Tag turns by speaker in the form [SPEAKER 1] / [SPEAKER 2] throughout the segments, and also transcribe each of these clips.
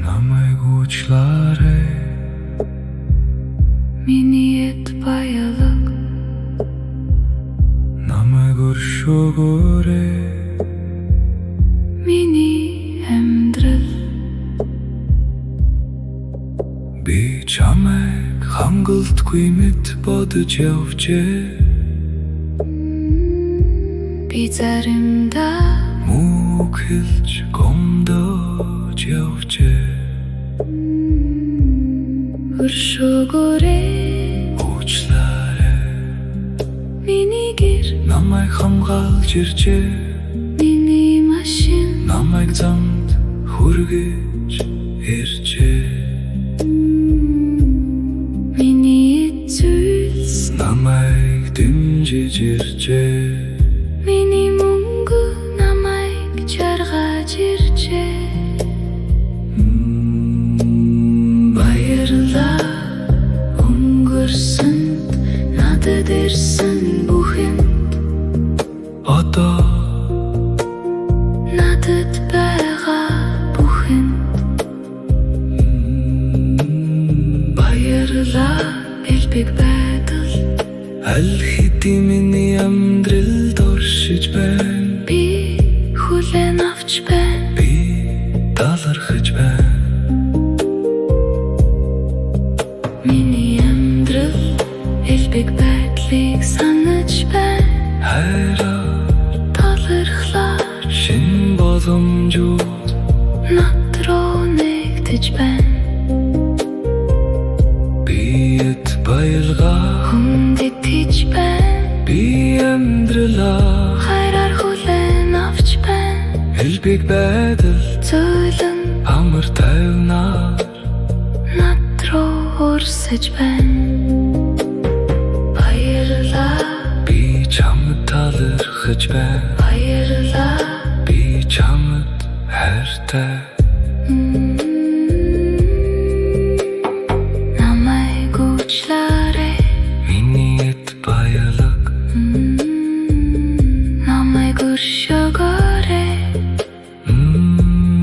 [SPEAKER 1] Намайг уучлаарай.
[SPEAKER 2] Миний эд баялаг
[SPEAKER 1] Намайг өршөөгөөрэй.
[SPEAKER 2] миний амьдрал
[SPEAKER 1] Би чамайг хангалтгүй мэт бодож явжээ.
[SPEAKER 2] би заримдаа
[SPEAKER 1] Мууг хэлж гомдож явжээ.
[SPEAKER 2] өршөөгөөрэй
[SPEAKER 1] Уучлаарай.
[SPEAKER 2] миний гэр
[SPEAKER 1] Намайг хамгаалж иржээ.
[SPEAKER 2] миний машин
[SPEAKER 1] Намайг замд хүргэж иржээ.
[SPEAKER 2] миний эцүүс
[SPEAKER 1] Намайг дэмжиж иржээ.
[SPEAKER 2] миний мөнгө намайг жаргаж иржээ. Баярлалаа өнгөрсөнд надад ирсэн бүхэнд
[SPEAKER 1] Одоо
[SPEAKER 2] надад байгаа бүхэнд баярлалаа элбэг байдал
[SPEAKER 1] аль хэдийн миний амьдралд оршиж байна.
[SPEAKER 2] би хүлээн авч байна.
[SPEAKER 1] Би талархаж байна.
[SPEAKER 2] Миний амьдрал элбэг байдлыг санаж байна.
[SPEAKER 1] Хайраар
[SPEAKER 2] Талархлаар
[SPEAKER 1] шин боломжууд
[SPEAKER 2] над руу нэгдэж байна.
[SPEAKER 1] биед баялгаа.
[SPEAKER 2] Хүндэт хийж байна.
[SPEAKER 1] Би амьдралаа
[SPEAKER 2] Хайраар хүлээн авч байна.
[SPEAKER 1] элбэг байдал
[SPEAKER 2] Зөөлөн
[SPEAKER 1] амар тайвнаар
[SPEAKER 2] над руу өрсөж байна. Баярлалаа,
[SPEAKER 1] би чамд талархаж байна.
[SPEAKER 2] баярлалаа.
[SPEAKER 1] Би чамд хайртай.
[SPEAKER 2] Намайг уучлаарай.
[SPEAKER 1] Миний эд баялаг
[SPEAKER 2] Намайг өршөөгөөрэй.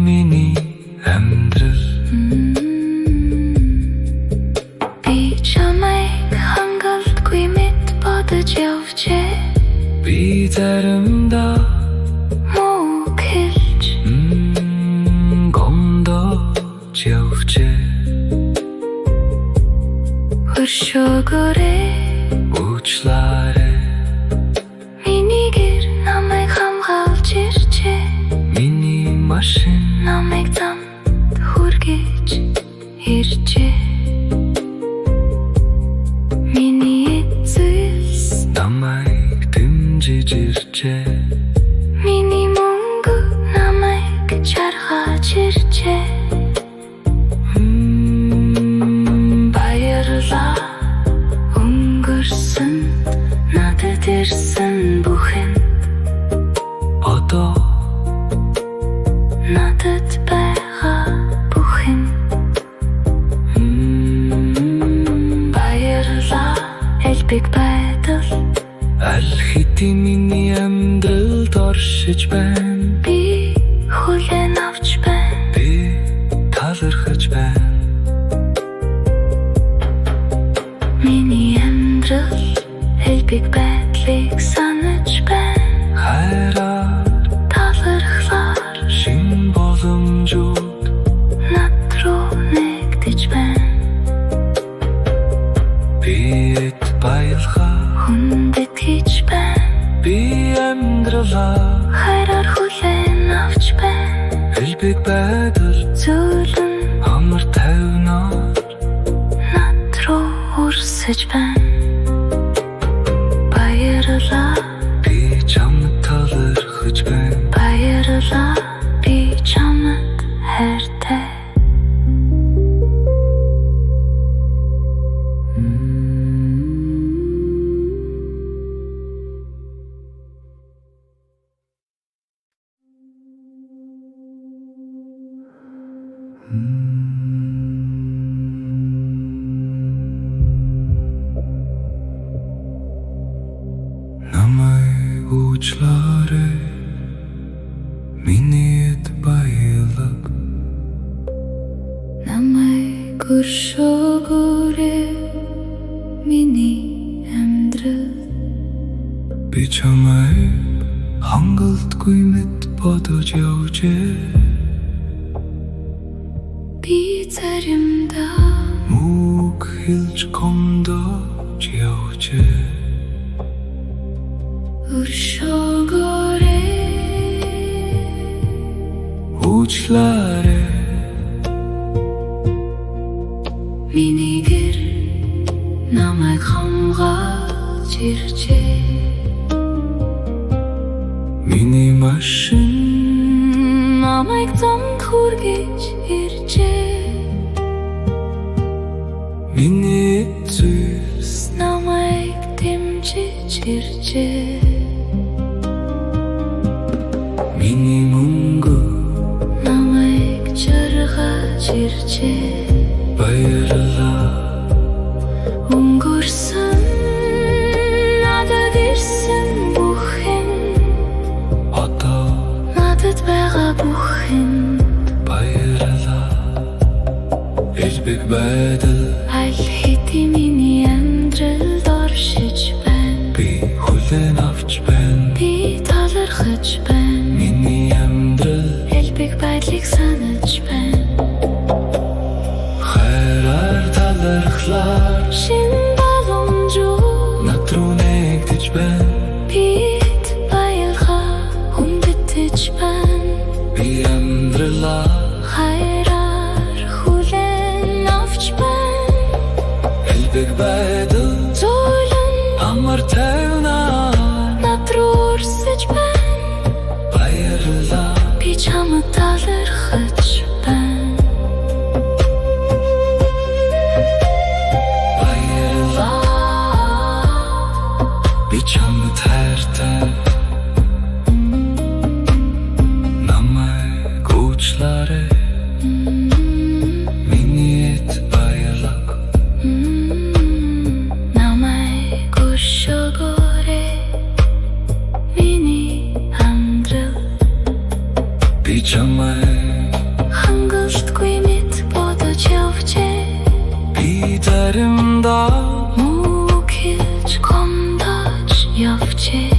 [SPEAKER 1] миний амьдрал
[SPEAKER 2] Би чамайг хангалтгүй мэт бодож явжээ.
[SPEAKER 1] би заримдаа
[SPEAKER 2] Мууг хэлж
[SPEAKER 1] гомдож явжээ.
[SPEAKER 2] өршөөгөөрэй.
[SPEAKER 1] Уучлаарай.
[SPEAKER 2] Миний гэр намайг хамгаалж иржээ.
[SPEAKER 1] Миний машин
[SPEAKER 2] Намайг замд хүргэж иржээ. Миний эцэс
[SPEAKER 1] намайг дэмжиж иржээ.
[SPEAKER 2] миний мөнгө намайг жаргаж иржээ. Баярлалаа өнгөрсөнд надад ирсэн бүхэнд
[SPEAKER 1] Одоо
[SPEAKER 2] надад байгаа бүхэнд баярлалаа элбэг байдал
[SPEAKER 1] аль хэдийн миний амьдралд оршиж байна.
[SPEAKER 2] би хүлээн авч байна.
[SPEAKER 1] Би талархаж байна.
[SPEAKER 2] Миний амьдрал элбэг байдлыг санаж байна.
[SPEAKER 1] Хайраар
[SPEAKER 2] Талархлаар
[SPEAKER 1] шин боломжууд
[SPEAKER 2] над руу нэгдэж байна.
[SPEAKER 1] биед баялгаа.
[SPEAKER 2] Хүндэт хийж байна.
[SPEAKER 1] Би амьдралаа
[SPEAKER 2] Хайраар хүлээн авч байна.
[SPEAKER 1] элбэг байдал
[SPEAKER 2] Зөөлөн
[SPEAKER 1] амар тайвнаар
[SPEAKER 2] над руу өрсөж байна. Баярлалаа,
[SPEAKER 1] би чамд талархаж байна.
[SPEAKER 2] баярлалаа. Би чамд хайртай. Өршөөгөөрэй миний амьдрал
[SPEAKER 1] Би чамайг хангалтгүй мэд бодож явжээ
[SPEAKER 2] Би заримдаа
[SPEAKER 1] Мөг хэлж гомдож явжээ
[SPEAKER 2] Өршөөгөөрэй
[SPEAKER 1] Уучлаарай
[SPEAKER 2] Миний гэр намайг хамгаалж иржээ
[SPEAKER 1] Миний машин
[SPEAKER 2] Намайг замд хүргэж иржээ
[SPEAKER 1] Миний зүйлс
[SPEAKER 2] Намайг дэмжиж иржээ
[SPEAKER 1] Миний мөнгө
[SPEAKER 2] Намайг жаргаж иржээ
[SPEAKER 1] Баярлалаа
[SPEAKER 2] Өнгөрсөн надад ирсэн бүхэн
[SPEAKER 1] Одоо
[SPEAKER 2] Надад байгаа бүхэн
[SPEAKER 1] баярлалаа Элбэг байдал
[SPEAKER 2] Аль хэдийн миний амьдралд оршиж байна
[SPEAKER 1] би хүлээн авч байна
[SPEAKER 2] Би талархаж байна
[SPEAKER 1] Миний амьдрал
[SPEAKER 2] Элбэг байдлыг санаж байна
[SPEAKER 1] хайраар талархлаар
[SPEAKER 2] Шин боломжууд
[SPEAKER 1] над руу нэгдэж байна
[SPEAKER 2] Бид баялгаа хүндэтгэж байна
[SPEAKER 1] Би амьдралаа
[SPEAKER 2] Хайраар хүлээн авч байна
[SPEAKER 1] элбэг байдал
[SPEAKER 2] Зөөлөн
[SPEAKER 1] амар тайвнаар
[SPEAKER 2] над руу өрсөж байна
[SPEAKER 1] баярлалаа
[SPEAKER 2] Би чамд талархаж байна
[SPEAKER 1] Би чамд хайртай намайг уучлаарай Миний эт баярлаг
[SPEAKER 2] Намайг өршөөгөөрэй Миний амьдрал
[SPEAKER 1] Би чамайг
[SPEAKER 2] Хангалтгүй мэд бодож явжээ
[SPEAKER 1] би заримдаа
[SPEAKER 2] Мөг хэлж гомдож явжээ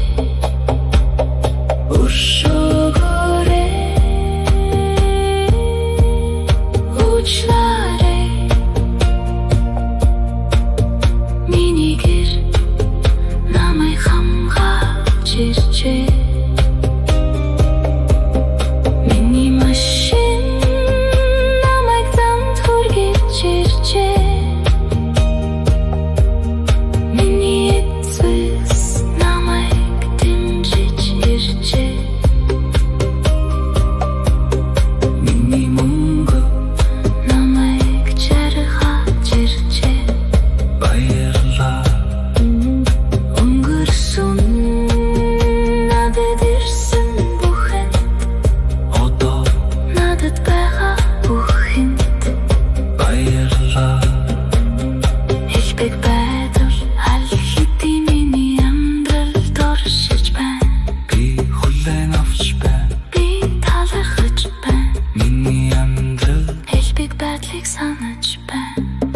[SPEAKER 2] Өршөөгөөрэй Уучлаарай Миний гэр намайг хамгаалж иржээ Миний машин намайг замд хүргэж иржээ Миний эцэс намайг дэмжиж иржээ
[SPEAKER 1] миний мөнгө
[SPEAKER 2] Намайг жаргаж иржээ
[SPEAKER 1] баярлалаа
[SPEAKER 2] Өнгөрсөн надад ирсэн бүхэн
[SPEAKER 1] Одоо
[SPEAKER 2] Надад байгаа бүхэнд
[SPEAKER 1] баярлалаа
[SPEAKER 2] Элбэг байдал аль хэдийн миний амьдралд оршиж байна
[SPEAKER 1] би хүлээн авч байна
[SPEAKER 2] Би талархаж байна
[SPEAKER 1] Миний амьдрал
[SPEAKER 2] Элбэг байдлыг санаж байна